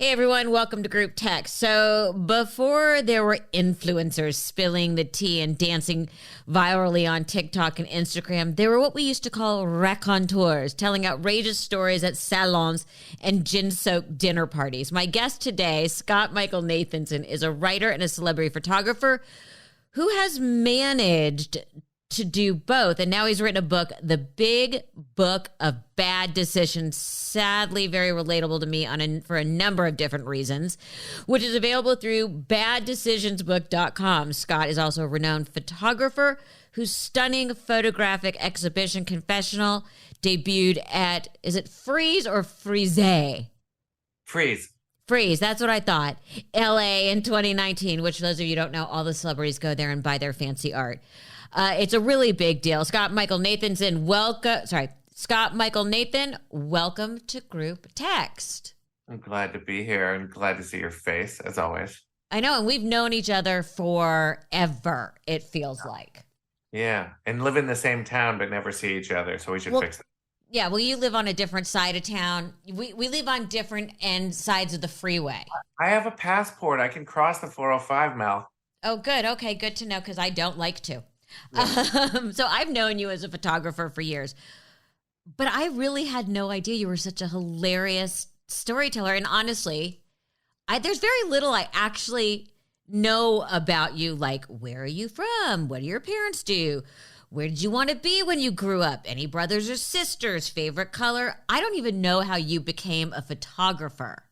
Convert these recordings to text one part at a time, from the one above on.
Hey everyone, welcome to Group Text. So before there were influencers spilling the tea and dancing virally on TikTok and Instagram, there were what we used to call raconteurs, telling outrageous stories at salons and gin-soaked dinner parties. My guest today, Scott Michael Nathanson, is a writer and a celebrity photographer who has managed to do both. And now he's written a book, The Big Book of Bad Decisions, sadly very relatable to me for a number of different reasons, which is available through baddecisionsbook.com. Scott is also a renowned photographer whose stunning photographic exhibition, Confessional, debuted at, is it Freeze or Frieze? Freeze, that's what I thought. LA in 2019, which, for those of you who don't know, all the celebrities go there and buy their fancy art. It's a really big deal. Scott Michael Nathanson, welcome to Group Text. I'm glad to be here and glad to see your face, as always. I know, and we've known each other forever, it feels like. Yeah, and live in the same town but never see each other, so we should fix it. Yeah, well, you live on a different side of town. We live on different sides of the freeway. I have a passport. I can cross the 405, Mel. Oh, good. Okay, good to know, because I don't like to. Yeah. So I've known you as a photographer for years, but I really had no idea you were such a hilarious storyteller. And honestly, there's very little I actually know about you. Like, where are you from? What do your parents do? Where did you want to be when you grew up? Any brothers or sisters? Favorite color? I don't even know how you became a photographer.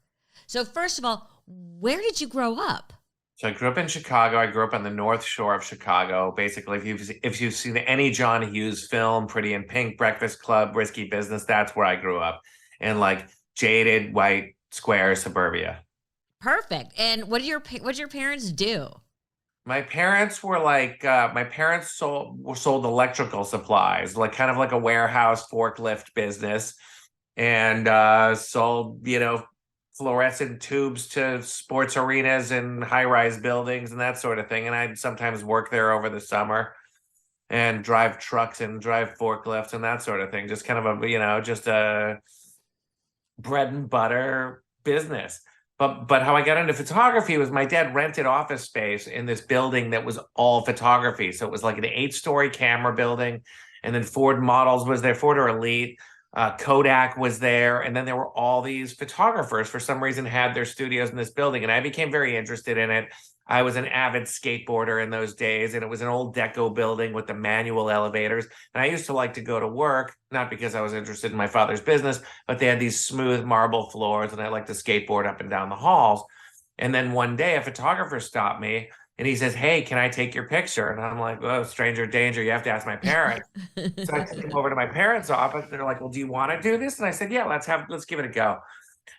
So first of all, where did you grow up? So I grew up in Chicago. I grew up on the North Shore of Chicago. Basically, if you've seen any John Hughes film, Pretty in Pink, Breakfast Club, Risky Business, that's where I grew up. In like jaded white square suburbia. Perfect. And what did your parents do? My parents were like sold electrical supplies, like kind of like a warehouse forklift business, and sold fluorescent tubes to sports arenas and high-rise buildings and that sort of thing. And I'd sometimes work there over the summer and drive trucks and drive forklifts and that sort of thing. Just kind of just a bread and butter business. But how I got into photography was my dad rented office space in this building that was all photography. So it was like an 8-story camera building, and then Ford Models was there, Ford or Elite. Kodak was there, and then there were all these photographers for some reason had their studios in this building, and I became very interested in it. I was an avid skateboarder in those days, and it was an old deco building with the manual elevators, and I used to like to go to work, not because I was interested in my father's business, but they had these smooth marble floors, and I liked to skateboard up and down the halls. And then one day a photographer stopped me and he says, "Hey, can I take your picture?" And I'm like, "Oh, stranger danger. You have to ask my parents." So I took him over to my parents' office. They're like, "Well, do you want to do this?" And I said, "Yeah, let's give it a go."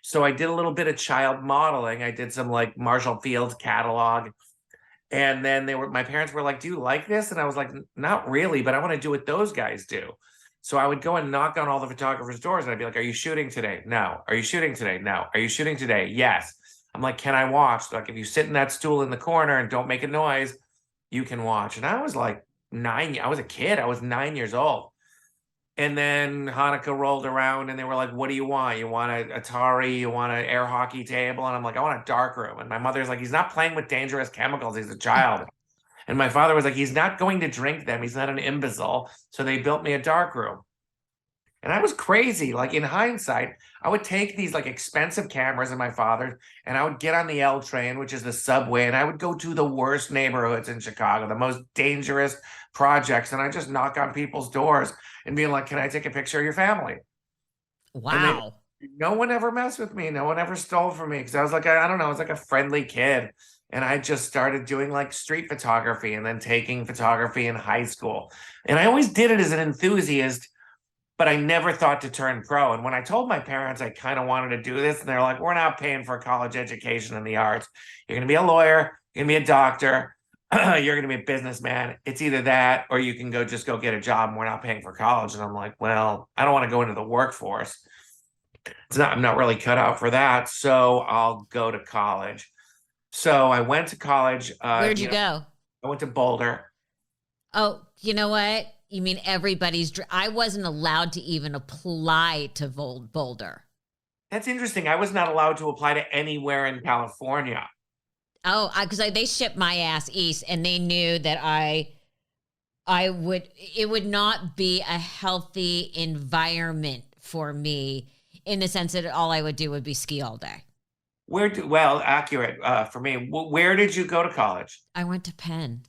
So I did a little bit of child modeling. I did some like Marshall Field's catalog. And then my parents were like, "Do you like this?" And I was like, "Not really, but I want to do what those guys do." So I would go and knock on all the photographers' doors and I'd be like, "Are you shooting today? No. Are you shooting today? No. Are you shooting today? Yes." I'm like, "Can I watch?" Like, if you sit in that stool in the corner and don't make a noise, you can watch. And I was like I was a kid. I was 9 years old. And then Hanukkah rolled around and they were like, "What do you want? You want an Atari? You want an air hockey table?" And I'm like, "I want a dark room." And my mother's like, "He's not playing with dangerous chemicals. He's a child." And my father was like, "He's not going to drink them. He's not an imbecile." So they built me a dark room. And I was crazy. Like, in hindsight, I would take these like expensive cameras of my father's and I would get on the L train, which is the subway, and I would go to the worst neighborhoods in Chicago, the most dangerous projects, and I just knock on people's doors and be like, "Can I take a picture of your family?" Wow. No one ever messed with me. No one ever stole from me because I was like, I don't know, I was like a friendly kid. And I just started doing like street photography and then taking photography in high school. And I always did it as an enthusiast, but I never thought to turn pro. And when I told my parents I kind of wanted to do this, and they're like, "We're not paying for a college education in the arts. You're going to be a lawyer, you're going to be a doctor, you're going to be a businessman. It's either that or you can just go get a job and we're not paying for college." And I'm like, well, I don't want to go into the workforce. I'm not really cut out for that. So I'll go to college. So I went to college. Where'd you go? I went to Boulder. Oh, you know what? You mean everybody's I wasn't allowed to even apply to Boulder. That's interesting. I was not allowed to apply to anywhere in California. Oh, because they shipped my ass east, and they knew that it would not be a healthy environment for me in the sense that all I would do would be ski all day. Well, accurate for me. Where did you go to college? I went to Penn.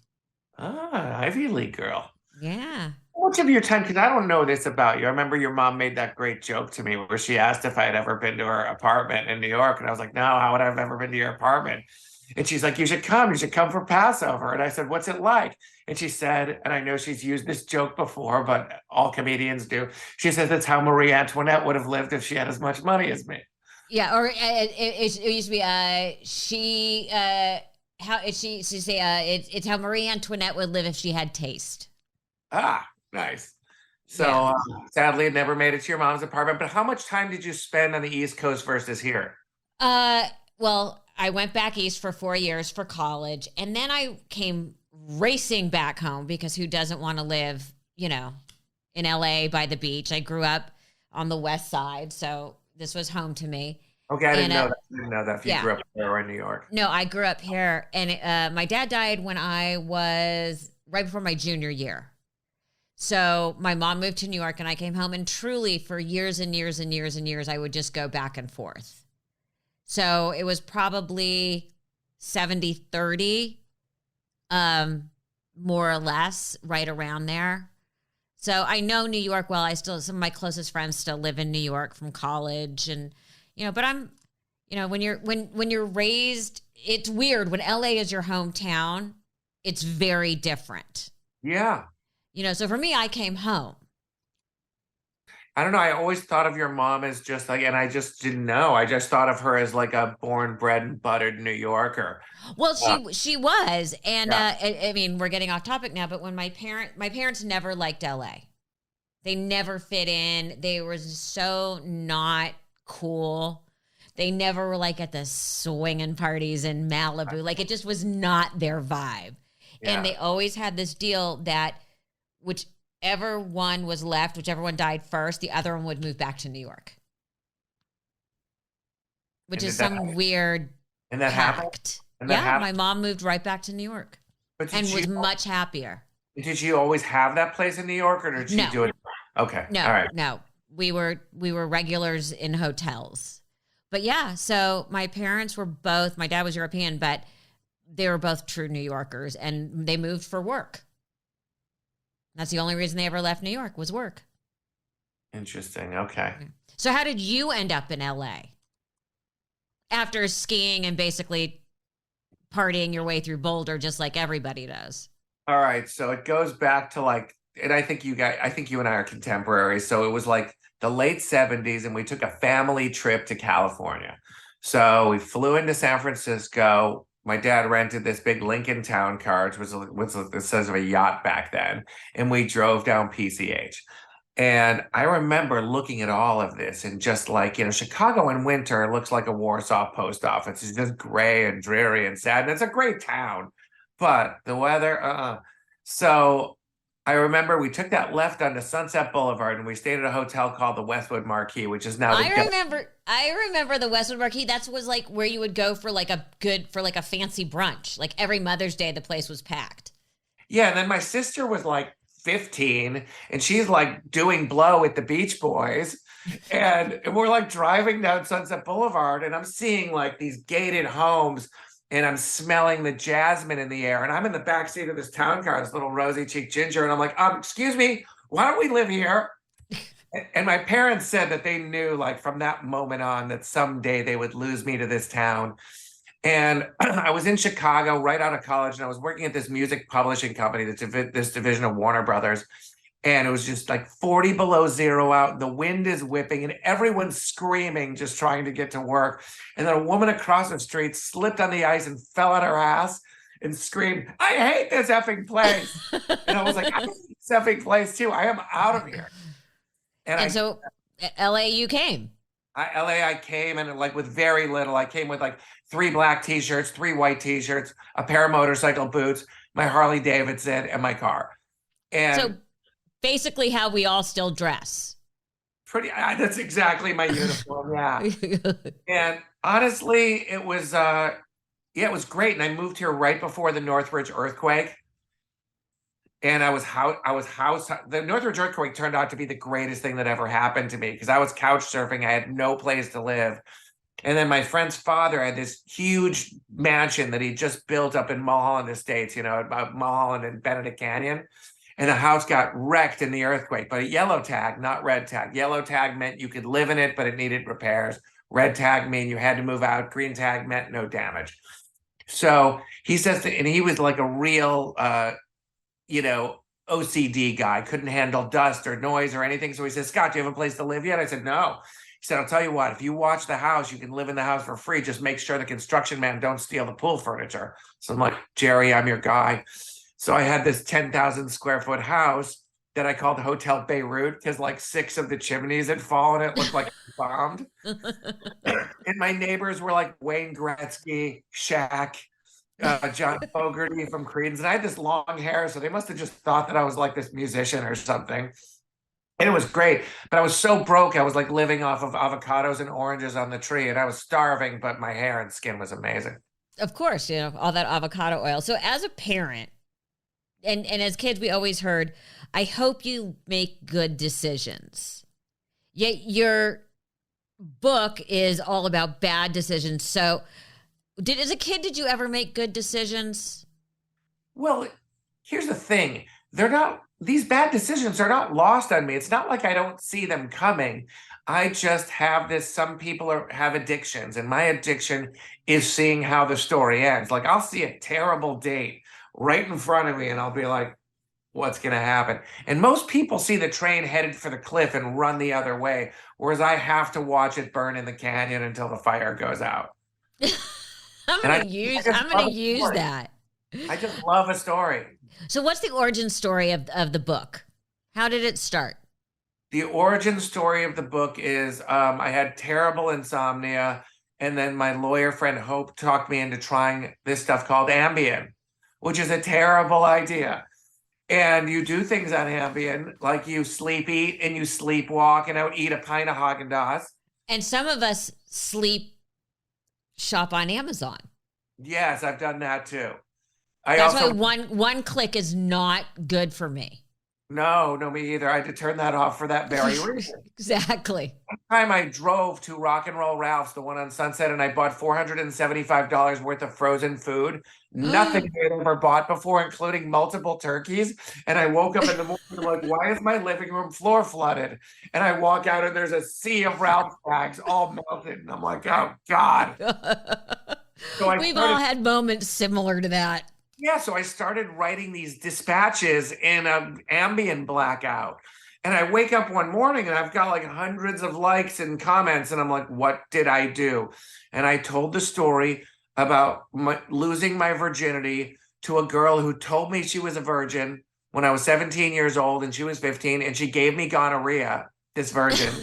Ah, Ivy League girl. Yeah. How much of your time, because I don't know this about you. I remember your mom made that great joke to me where she asked if I had ever been to her apartment in New York. And I was like, no, how would I have ever been to your apartment? And she's like, you should come. You should come for Passover. And I said, what's it like? And she said, and I know she's used this joke before, but all comedians do. She says that's how Marie Antoinette would have lived if she had as much money as me. Yeah, or it used to be she say it's how Marie Antoinette would live if she had taste. Ah, nice. So Yeah. sadly, it never made it to your mom's apartment. But how much time did you spend on the East Coast versus here? Well, I went back east for 4 years for college, and then I came racing back home because who doesn't want to live, in LA by the beach? I grew up on the west side, so this was home to me. Okay, I didn't And know that. I didn't know that if you yeah. grew up there or in New York. No, I grew up here, and my dad died when I was right before my junior year. So my mom moved to New York, and I came home, and truly for years and years and years and years, I would just go back and forth. So it was probably 70-30, more or less, right around there. So I know New York well. Some of my closest friends still live in New York from college, and but I'm, when you're raised, it's weird when LA is your hometown. It's very different. Yeah. So for me, I came home. I don't know. I always thought of your mom as just like, and I just didn't know. I just thought of her as like a born, bred, and buttered New Yorker. Well, she was, and Yeah. I mean, we're getting off topic now, but when my parents never liked LA. They never fit in. They were so not cool. They never were like at the swinging parties in Malibu. Like it just was not their vibe. Yeah. And they always had this deal that whichever one was left, whichever one died first, the other one would move back to New York. Which is some weird And that pact. happened? Yeah, my mom moved right back to New York and was much happier. Did you always have that place in New York, or did she do it? Okay. No, All right. no. We were regulars in hotels. But yeah, so my parents were both, my dad was European, but they were both true New Yorkers, and they moved for work. That's the only reason they ever left New York was work. Interesting. Okay. So how did you end up in LA? After skiing and basically partying your way through Boulder just like everybody does. All right. So it goes back to like, and I think you and I are contemporaries. So it was like the late 70s, and we took a family trip to California. So we flew into San Francisco. My dad rented this big Lincoln Town car, which was the size of a yacht back then. And we drove down PCH. And I remember looking at all of this and just like, Chicago in winter looks like a Warsaw post office. It's just gray and dreary and sad. And it's a great town, but the weather, So I remember we took that left onto Sunset Boulevard, and we stayed at a hotel called the Westwood Marquee, which is now I remember the Westwood Marquee. That was like where you would go for like a fancy brunch. Like every Mother's Day, the place was packed. Yeah, and then my sister was like 15, and she's like doing blow at the Beach Boys, and we're like driving down Sunset Boulevard, and I'm seeing like these gated homes, and I'm smelling the jasmine in the air, and I'm in the backseat of this town car, this little rosy cheeked ginger, and I'm like, excuse me, why don't we live here? And my parents said that they knew like from that moment on that someday they would lose me to this town. And I was in Chicago right out of college, and I was working at this music publishing company, this division of Warner Brothers. And it was just like 40 below zero out. The wind is whipping, and everyone's screaming, just trying to get to work. And then a woman across the street slipped on the ice and fell on her ass and screamed, "I hate this effing place." And I was like, "I hate this effing place too. I am out of here." And so LA you came. I came, and like with very little. I came with like 3 black t-shirts, 3 white t-shirts, a pair of motorcycle boots, my Harley Davidson, and my car. And so basically how we all still dress. That's exactly my uniform. Yeah. And honestly, it was, yeah, it was great. And I moved here right before the Northridge earthquake. And the Northridge earthquake turned out to be the greatest thing that ever happened to me because I was couch surfing. I had no place to live. And then my friend's father had this huge mansion that he just built up in Mulholland Estates, Mulholland and Benedict Canyon. And the house got wrecked in the earthquake, but a yellow tag, not red tag. Yellow tag meant you could live in it, but it needed repairs. Red tag meant you had to move out. Green tag meant no damage. So he says, and he was like a real, OCD guy, couldn't handle dust or noise or anything. So he says, Scott, do you have a place to live yet? I said, no. He said, I'll tell you what, if you watch the house, you can live in the house for free. Just make sure the construction man don't steal the pool furniture. So I'm like, Jerry, I'm your guy. So I had this 10,000 square foot house that I called Hotel Beirut because like 6 of the chimneys had fallen. It looked like it bombed. And my neighbors were like Wayne Gretzky, Shaq, John Fogerty from Creedence. And I had this long hair, so they must have just thought that I was like this musician or something. And it was great, but I was so broke. I was like living off of avocados and oranges on the tree, and I was starving, but my hair and skin was amazing. Of course, all that avocado oil. So as a parent, and as kids, we always heard, I hope you make good decisions. Yet your book is all about bad decisions. So as a kid, did you ever make good decisions? Well, here's the thing. These bad decisions are not lost on me. It's not like I don't see them coming. I just have this, some people have addictions, and my addiction is seeing how the story ends. Like I'll see a terrible date right in front of me and I'll be like, what's going to happen? And most people see the train headed for the cliff and run the other way, whereas I have to watch it burn in the canyon until the fire goes out. I'm going to use that. I just love a story. So what's the origin story of the book? How did it start? The origin story of the book is I had terrible insomnia, and then my lawyer friend Hope talked me into trying this stuff called Ambien, which is a terrible idea. And you do things on Ambien, like you sleep eat and you sleepwalk, and I would eat a pint of Haagen-Dazs. And some of us sleep shop on Amazon. Yes, I've done that too. That's why one click is not good for me. No, me either. I had to turn that off for that very reason. Exactly. One time I drove to Rock and Roll Ralph's, the one on Sunset, and I bought $475 worth of frozen food. Nothing I had ever bought before, including multiple turkeys. And I woke up in the morning like, why is my living room floor flooded? And I walk out and there's a sea of Ralph's bags all melted. And I'm like, oh, God. We've all had moments similar to that. Yeah, so I started writing these dispatches in an Ambien blackout. And I wake up one morning and I've got like hundreds of likes and comments. And I'm like, what did I do? And I told the story about losing my virginity to a girl who told me she was a virgin when I was 17 years old and she was 15. And she gave me gonorrhea, this virgin.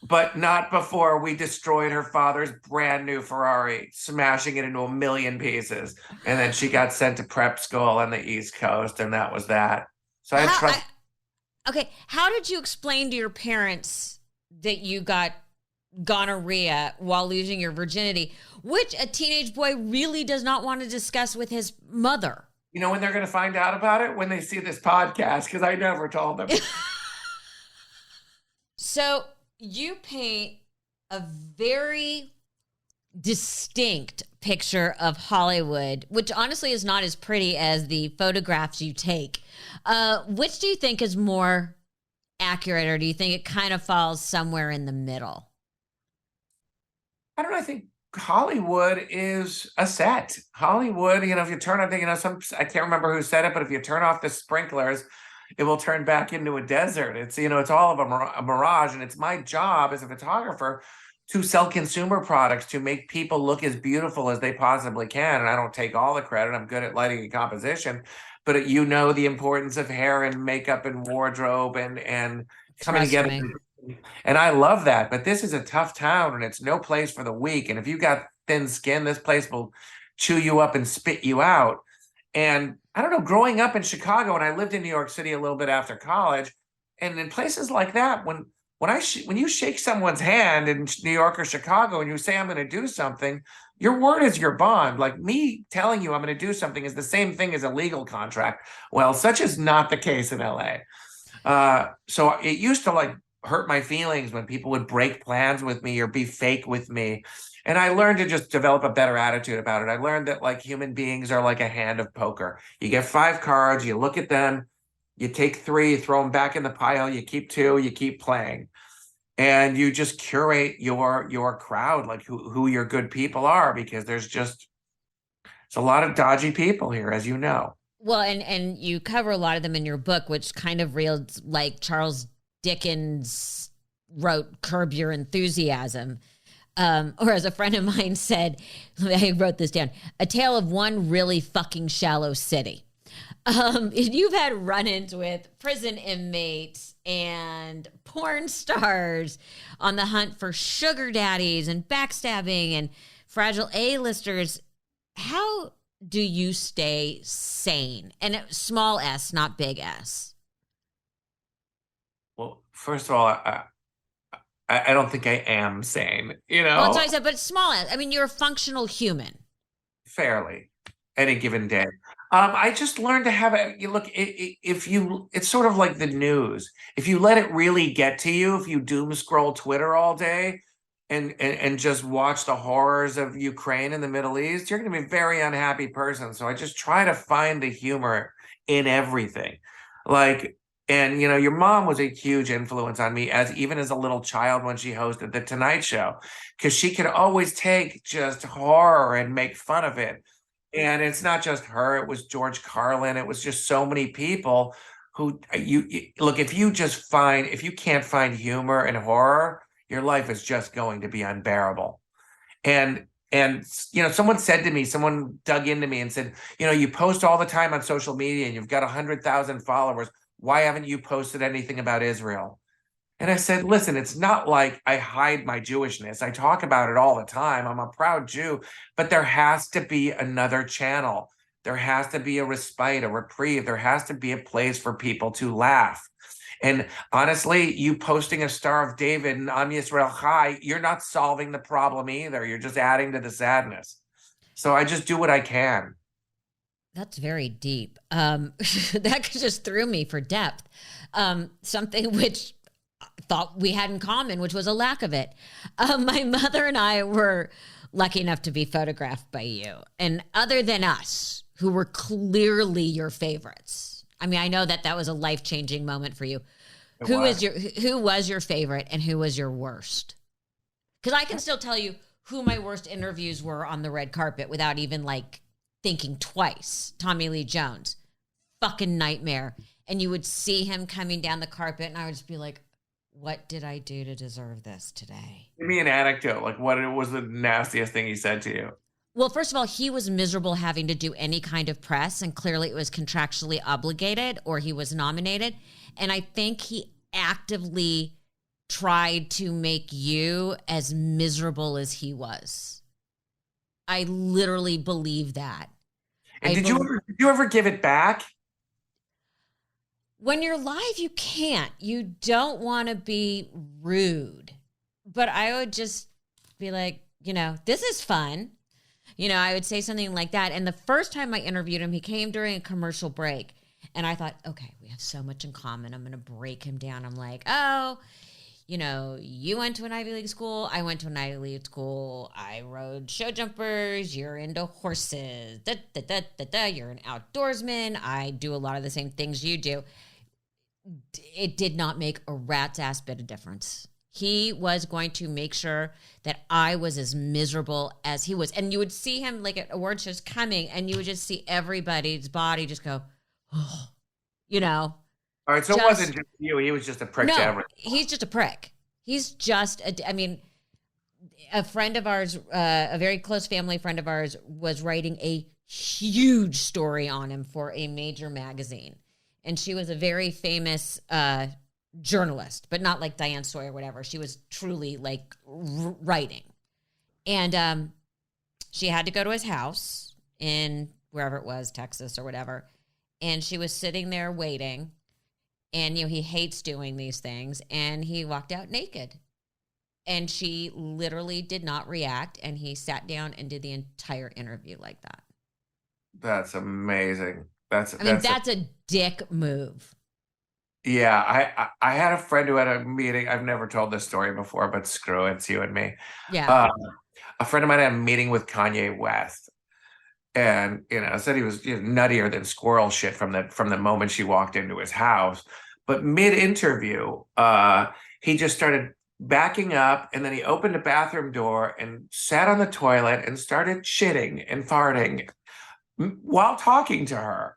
But not before we destroyed her father's brand new Ferrari, smashing it into 1 million pieces. And then she got sent to prep school on the East Coast, and that was that. So I had trust. Okay, how did you explain to your parents that you got gonorrhea while losing your virginity, which a teenage boy really does not want to discuss with his mother? You know when they're going to find out about it? When they see this podcast, because I never told them. So you paint a very distinct picture of Hollywood, which honestly is not as pretty as the photographs you take. Which do you think is more accurate, or do you think it kind of falls somewhere in the middle? I don't know. I think Hollywood is a set. Hollywood, if you turn on, I can't remember who said it, but if you turn off the sprinklers, it will turn back into a desert. It's, it's all of a mirage. And it's my job as a photographer to sell consumer products, to make people look as beautiful as they possibly can. And I don't take all the credit. I'm good at lighting and composition, but the importance of hair and makeup and wardrobe and coming together. And I love that. But this is a tough town and it's no place for the weak. And if you've got thin skin, this place will chew you up and spit you out. And I don't know, growing up in Chicago, and I lived in New York City a little bit after college, and in places like that, when when you shake someone's hand in New York or Chicago and you say I'm going to do something, your word is your bond. Like me telling you I'm going to do something is the same thing as a legal contract. Well, such is not the case in LA. So it used to like hurt my feelings when people would break plans with me or be fake with me. And I learned to just develop a better attitude about it. I learned that like human beings are like a hand of poker. You get 5 cards, you look at them, you take 3, you throw them back in the pile, you keep 2, you keep playing. And you just curate your crowd, like who your good people are, because it's a lot of dodgy people here, as you know. Well, and you cover a lot of them in your book, which kind of reads like Charles Dickens wrote Curb Your Enthusiasm. Or as a friend of mine said, I wrote this down, a tale of one really fucking shallow city. You've had run-ins with prison inmates and porn stars on the hunt for sugar daddies and backstabbing and fragile A-listers. How do you stay sane? And small s, not big S. Well, first of all, I don't think I am sane, you know? Well, that's what I said, but small s. I mean, you're a functional human. Fairly, any given day. I just learned to have a you look if you it's sort of like the news. If you let it really get to you, if you doom scroll Twitter all day and just watch the horrors of Ukraine and the Middle East, you're going to be a very unhappy person. So I just try to find the humor in everything. Like, and your mom was a huge influence on me even as a little child when she hosted the Tonight Show, because she could always take just horror and make fun of it. And it's not just her, it was George Carlin. It was just so many people who you look, if you can't find humor and horror, your life is just going to be unbearable. And someone dug into me and said, you post all the time on social media and you've got 100,000 followers. Why haven't you posted anything about Israel? And I said, listen, it's not like I hide my Jewishness. I talk about it all the time. I'm a proud Jew, but there has to be another channel. There has to be a respite, a reprieve. There has to be a place for people to laugh. And honestly, you posting a Star of David and Am Yisrael Chai, you're not solving the problem either. You're just adding to the sadness. So I just do what I can. That's very deep. That just threw me for depth. Something which thought we had in common, which was a lack of it. My mother and I were lucky enough to be photographed by you. And other than us, who were clearly your favorites. I mean, I know that was a life-changing moment for you. Who was your favorite and who was your worst? Because I can still tell you who my worst interviews were on the red carpet without even like thinking twice. Tommy Lee Jones, fucking nightmare. And you would see him coming down the carpet and I would just be like, what did I do to deserve this today? Give me an anecdote. Like, what was the nastiest thing he said to you? Well, first of all, he was miserable having to do any kind of press, and clearly it was contractually obligated or he was nominated. And I think he actively tried to make you as miserable as he was. I literally believe that. And did you ever give it back? When you're live, you can't. You don't want to be rude. But I would just be like, this is fun. I would say something like that. And the first time I interviewed him, he came during a commercial break. And I thought, okay, we have so much in common. I'm going to break him down. I'm like, oh, you went to an Ivy League school. I went to an Ivy League school. I rode show jumpers. You're into horses. You're an outdoorsman. I do a lot of the same things you do. It did not make a rat's ass bit of difference. He was going to make sure that I was as miserable as he was. And you would see him like at award shows coming and you would just see everybody's body just go, oh, All right, so it wasn't just you. He was just a prick to everyone. He's just a prick. He's just, a friend of ours, a very close family friend of ours was writing a huge story on him for a major magazine. And she was a very famous journalist, but not like Diane Sawyer or whatever. She was truly like writing. And she had to go to his house in wherever it was, Texas or whatever. And she was sitting there waiting. and he hates doing these things, and he walked out naked. And she literally did not react, and he sat down and did the entire interview like that. That's amazing. That's a dick move. Yeah, I had a friend who had a meeting. I've never told this story before, but screw it, it's you and me. Yeah. A friend of mine had a meeting with Kanye West, and said he was nuttier than squirrel shit from the moment she walked into his house. But mid-interview, he just started backing up, and then he opened a bathroom door and sat on the toilet and started shitting and farting while talking to her.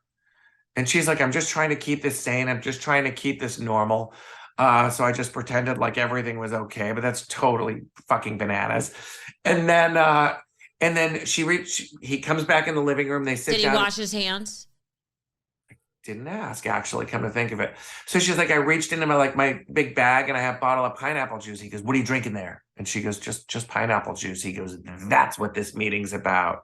And she's like, I'm just trying to keep this sane. I'm just trying to keep this normal. So I just pretended like everything was okay, but that's totally fucking bananas. And then he comes back in the living room. They sit down. Did he wash his hands? Didn't ask, actually, come to think of it. So she's like, I reached into my big bag and I have a bottle of pineapple juice. He goes, what are you drinking there? And she goes, just pineapple juice. He goes, that's what this meeting's about.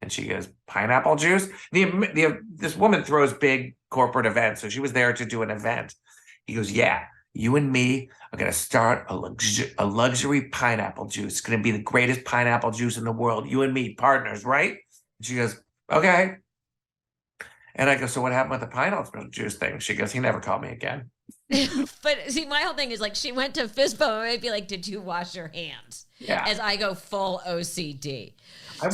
And she goes, pineapple juice? This woman throws big corporate events. So she was there to do an event. He goes, yeah, you and me are going to start a luxury pineapple juice. It's going to be the greatest pineapple juice in the world. You and me, partners, right? And she goes, okay. And I go, so what happened with the pineapple juice thing? She goes, he never called me again. But see, my whole thing is like, she went to fist bump. I'd be like, did you wash your hands? Yeah. As I go full OCD. I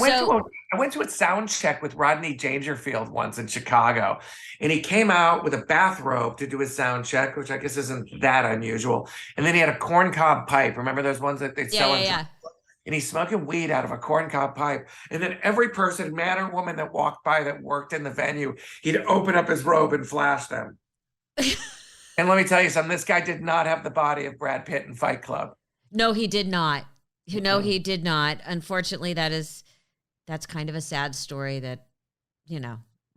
went to a sound check with Rodney Dangerfield once in Chicago, and he came out with a bathrobe to do his sound check, which I guess isn't that unusual. And then he had a corncob pipe. Remember those ones that they sell? Yeah. And he's smoking weed out of a corncob pipe. And then every person, man or woman, that walked by that worked in the venue, he'd open up his robe and flash them. And let me tell you something, this guy did not have the body of Brad Pitt in Fight Club. No, he did not. No, he did not. Unfortunately, that's kind of a sad story that,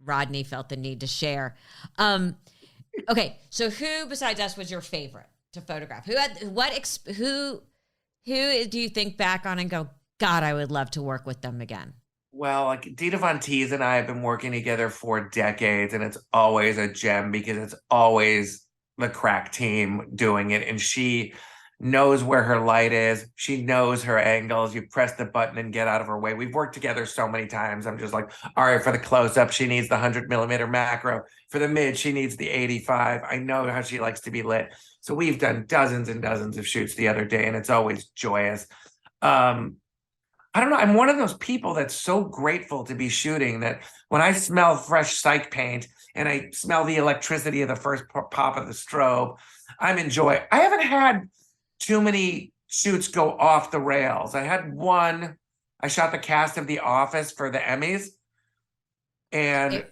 Rodney felt the need to share. Okay, so who besides us was your favorite to photograph? Who do you think back on and go, God, I would love to work with them again? Well, like Dita Von Teese and I have been working together for decades, and it's always a gem because it's always the crack team doing it. And she knows where her light is. She knows her angles. You press the button and get out of her way. We've worked together so many times. I'm just like, all right, for the close-up, she needs the 100mm macro. For the mid, she needs the 85. I know how she likes to be lit. So we've done dozens and dozens of shoots the other day, and it's always joyous. I don't know. I'm one of those people that's so grateful to be shooting that when I smell fresh psych paint and I smell the electricity of the first pop of the strobe, I'm enjoying. I haven't had too many shoots go off the rails. I had one. I shot the cast of The Office for the Emmys, and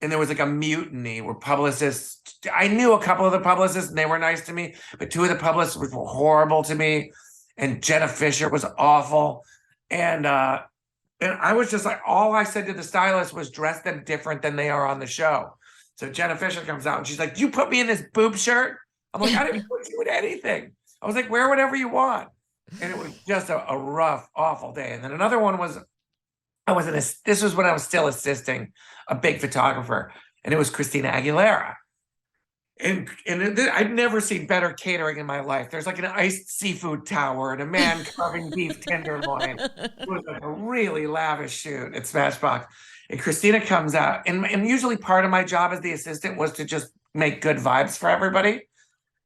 there was like a mutiny where publicists. I knew a couple of the publicists, and they were nice to me, but two of the publicists were horrible to me, and Jenna Fisher was awful. And I was just like, all I said to the stylist was dress them different than they are on the show. So Jenna Fisher comes out and she's like, you put me in this boob shirt? I'm like, I didn't put you in anything. I was like, wear whatever you want. And it was just a rough, awful day. And then another one was, this was when I was still assisting a big photographer, and it was Christina Aguilera. And I'd never seen better catering in my life. There's like an iced seafood tower and a man carving beef tenderloin. It was like a really lavish shoot at Smashbox. And Christina comes out, and usually part of my job as the assistant was to just make good vibes for everybody.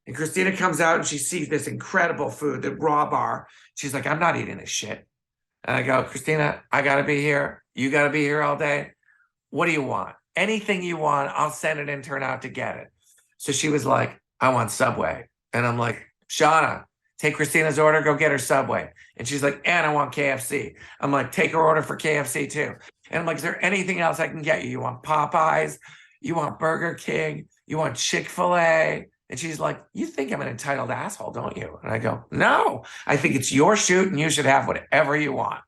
And Christina comes out and she sees this incredible food, the raw bar. She's like, I'm not eating this shit. And I go, Christina, I got to be here. You got to be here all day. What do you want? Anything you want, I'll send it and turn out to get it. So she was like, I want Subway. And I'm like, Shauna, take Christina's order, go get her Subway. And she's like, and I want KFC. I'm like, take her order for KFC too. And I'm like, is there anything else I can get you? You want Popeyes? You want Burger King? You want Chick-fil-A? And she's like, you think I'm an entitled asshole, don't you? And I go, no, I think it's your shoot and you should have whatever you want.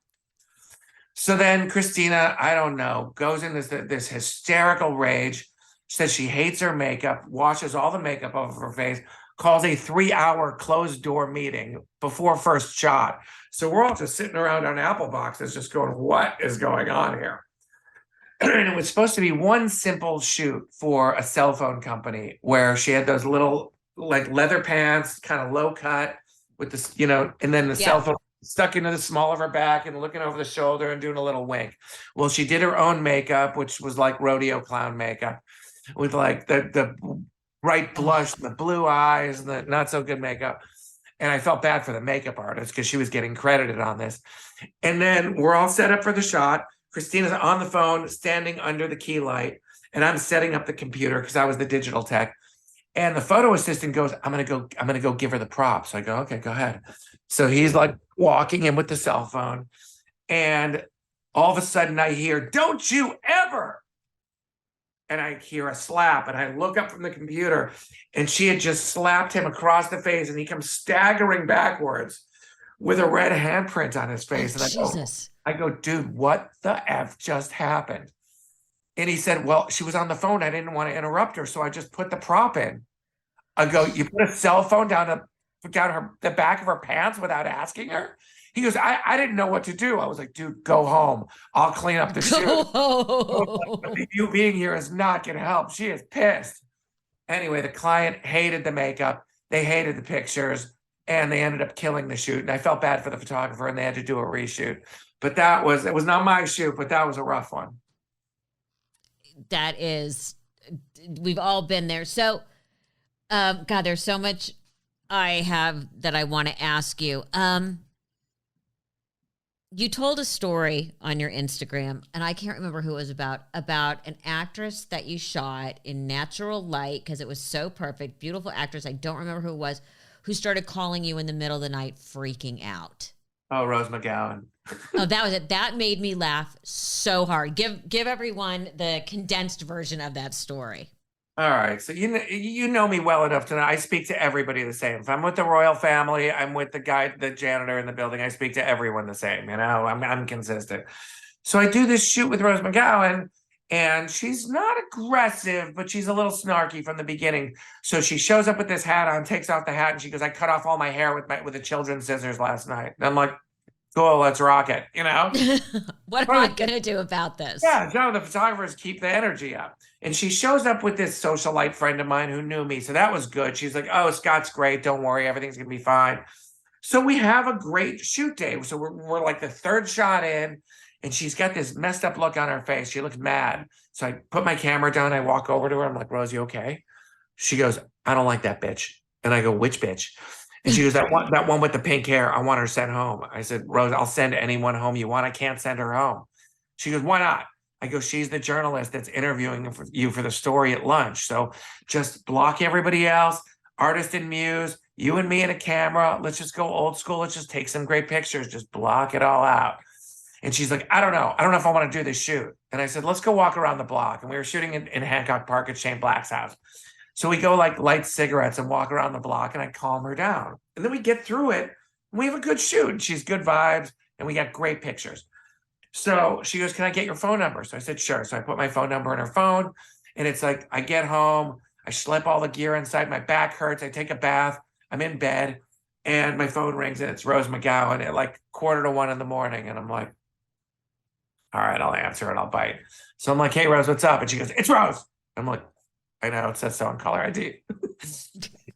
So then Christina, I don't know, goes in this hysterical rage. Says she hates her makeup, washes all the makeup off of her face, calls a 3-hour closed door meeting before first shot. So we're all just sitting around on Apple boxes just going, what is going on here? And it was supposed to be one simple shoot for a cell phone company where she had those little like leather pants, kind of low cut with this, and then the cell phone stuck into the small of her back and looking over the shoulder and doing a little wink. Well, she did her own makeup, which was like rodeo clown makeup with like the bright blush, the blue eyes, and the not so good makeup. And I felt bad for the makeup artist because she was getting credited on this. And then we're all set up for the shot. Christina's on the phone, standing under the key light, and I'm setting up the computer because I was the digital tech. And the photo assistant goes, I'm gonna go give her the props. So I go, okay, go ahead. So he's like walking in with the cell phone, and all of a sudden I hear, "Don't you ever!" And I hear a slap, and I look up from the computer, and she had just slapped him across the face, and he comes staggering backwards with a red handprint on his face. And Jesus. I go, dude, what the F just happened? And he said, well, she was on the phone. I didn't want to interrupt her, so I just put the prop in. I go, you put a cell phone down the back of her pants without asking her? He goes, I didn't know what to do. I was like, dude, go home. I'll clean up the shoot. You being here is not going to help. She is pissed. Anyway, the client hated the makeup. They hated the pictures, and they ended up killing the shoot. And I felt bad for the photographer, and they had to do a reshoot. But it was not my shoot, but that was a rough one. That is, we've all been there. So, God, there's so much I have that I want to ask you. You told a story on your Instagram, and I can't remember who it was about an actress that you shot in natural light because it was so perfect, beautiful actress. I don't remember who it was, who started calling you in the middle of the night, freaking out. Oh, Rose McGowan. Oh, that was it. That made me laugh so hard. Give everyone the condensed version of that story. All right. So you know me well enough to know I speak to everybody the same. If I'm with the royal family, I'm with the janitor in the building. I speak to everyone the same. I'm consistent. So I do this shoot with Rose McGowan, and she's not aggressive, but she's a little snarky from the beginning. So she shows up with this hat on, takes off the hat, and she goes, I cut off all my hair with the children's scissors last night. And I'm like, cool, let's rock it, What am I going to do about this? Yeah, Joe, the photographers keep the energy up. And she shows up with this socialite friend of mine who knew me. So that was good. She's like, oh, Scott's great. Don't worry. Everything's going to be fine. So we have a great shoot day. So we're like the third shot in, and she's got this messed up look on her face. She looks mad. So I put my camera down. I walk over to her. I'm like, Rose, you okay? She goes, I don't like that bitch. And I go, which bitch? And she goes, that one with the pink hair, I want her sent home. I said, Rose, I'll send anyone home you want. I can't send her home. She goes, why not? I go, she's the journalist that's interviewing you for the story at lunch. So just block everybody else, artist and muse, you and me and a camera. Let's just go old school. Let's just take some great pictures. Just block it all out. And she's like, I don't know. I don't know if I want to do this shoot. And I said, let's go walk around the block. And we were shooting in Hancock Park at Shane Black's house. So we go like light cigarettes and walk around the block, and I calm her down. And then we get through it, and we have a good shoot. And she's good vibes, and we got great pictures. So she goes, can I get your phone number? So I said, sure. So I put my phone number in her phone, and it's like, I get home, I schlep all the gear inside, my back hurts, I take a bath, I'm in bed, and my phone rings, and it's Rose McGowan at like 1:45 in the morning. And I'm like, all right, I'll answer and I'll bite. So I'm like, hey, Rose, what's up? And she goes, it's Rose. I'm like, I know, it says so on caller ID.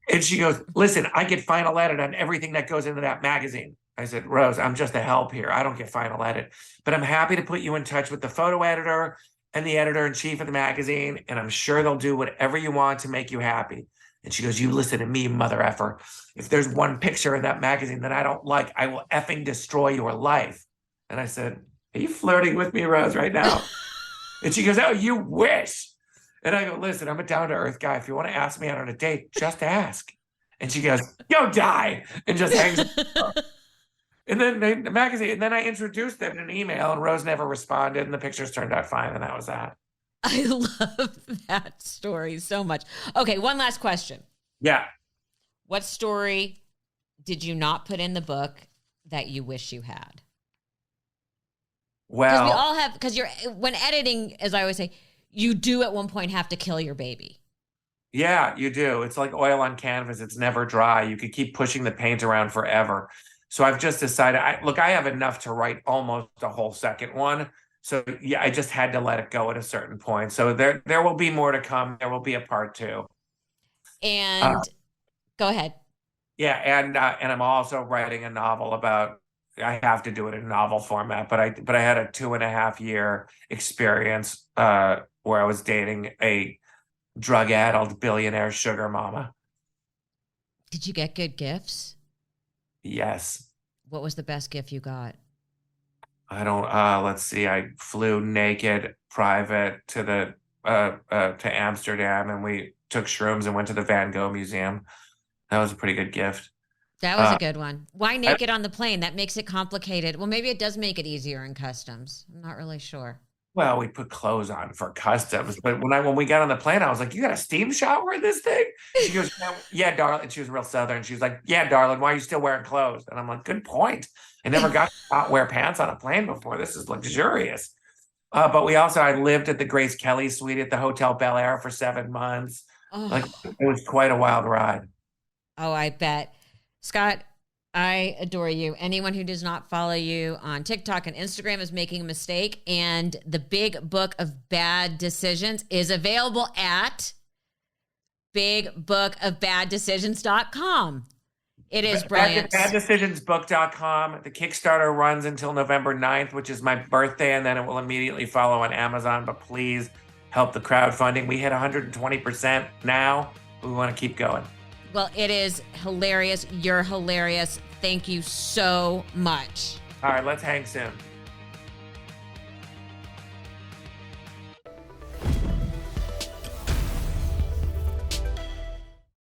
And she goes, listen, I get final edit on everything that goes into that magazine. I said, Rose, I'm just a help here. I don't get final edit, but I'm happy to put you in touch with the photo editor and the editor-in-chief of the magazine, and I'm sure they'll do whatever you want to make you happy. And she goes, you listen to me, mother effer. If there's one picture in that magazine that I don't like, I will effing destroy your life. And I said, are you flirting with me, Rose, right now? And she goes, oh, you wish. And I go, listen, I'm a down-to-earth guy. If you want to ask me out on a date, just ask. And she goes, go die, and just hangs up. And then the magazine, and then I introduced them in an email, and Rose never responded, and the pictures turned out fine, and that was that. I love that story so much. Okay, one last question. Yeah. What story did you not put in the book that you wish you had? Well, because we all have, because when editing, as I always say, you do at one point have to kill your baby. Yeah, you do. It's like oil on canvas. It's never dry. You could keep pushing the paint around forever. So I've just decided, I have enough to write almost a whole second one. So yeah, I just had to let it go at a certain point. So there will be more to come. There will be a part two. And go ahead. Yeah, and I'm also writing a novel about. I have to do it in novel format, but I had a 2.5 year experience where I was dating a drug-addled billionaire sugar mama. Did you get good gifts? Yes. What was the best gift you got? I don't let's see. I flew naked private to Amsterdam, and we took shrooms and went to the Van Gogh Museum. That was a pretty good gift. That was a good one. Why I, naked on the plane? That makes it complicated. Well, maybe it does make it easier in customs. I'm not really sure. well, we put clothes on for customs, but when we got on the plane, I was like, "You got a steam shower in this thing?" She goes, "Yeah, yeah, darling." And she was real southern. She was like, "Yeah, darling, why are you still wearing clothes?" And I'm like, "Good point. I never got to not wear pants on a plane before. This is luxurious." But I lived at the Grace Kelly Suite at the Hotel Bel Air for 7 months. Like Oh, it was quite a wild ride. oh, I bet. Scott, I adore you. Anyone who does not follow you on TikTok and Instagram is making a mistake. And the big book of bad decisions is available at bigbookofbaddecisions.com. It is brilliant. Baddecisionsbook.com. The Kickstarter runs until November 9th, which is my birthday, and then it will immediately follow on Amazon. But please help the crowdfunding. We hit 120% now. We want to keep going. Well, it is hilarious. You're hilarious. Thank you so much. All right, let's hang soon.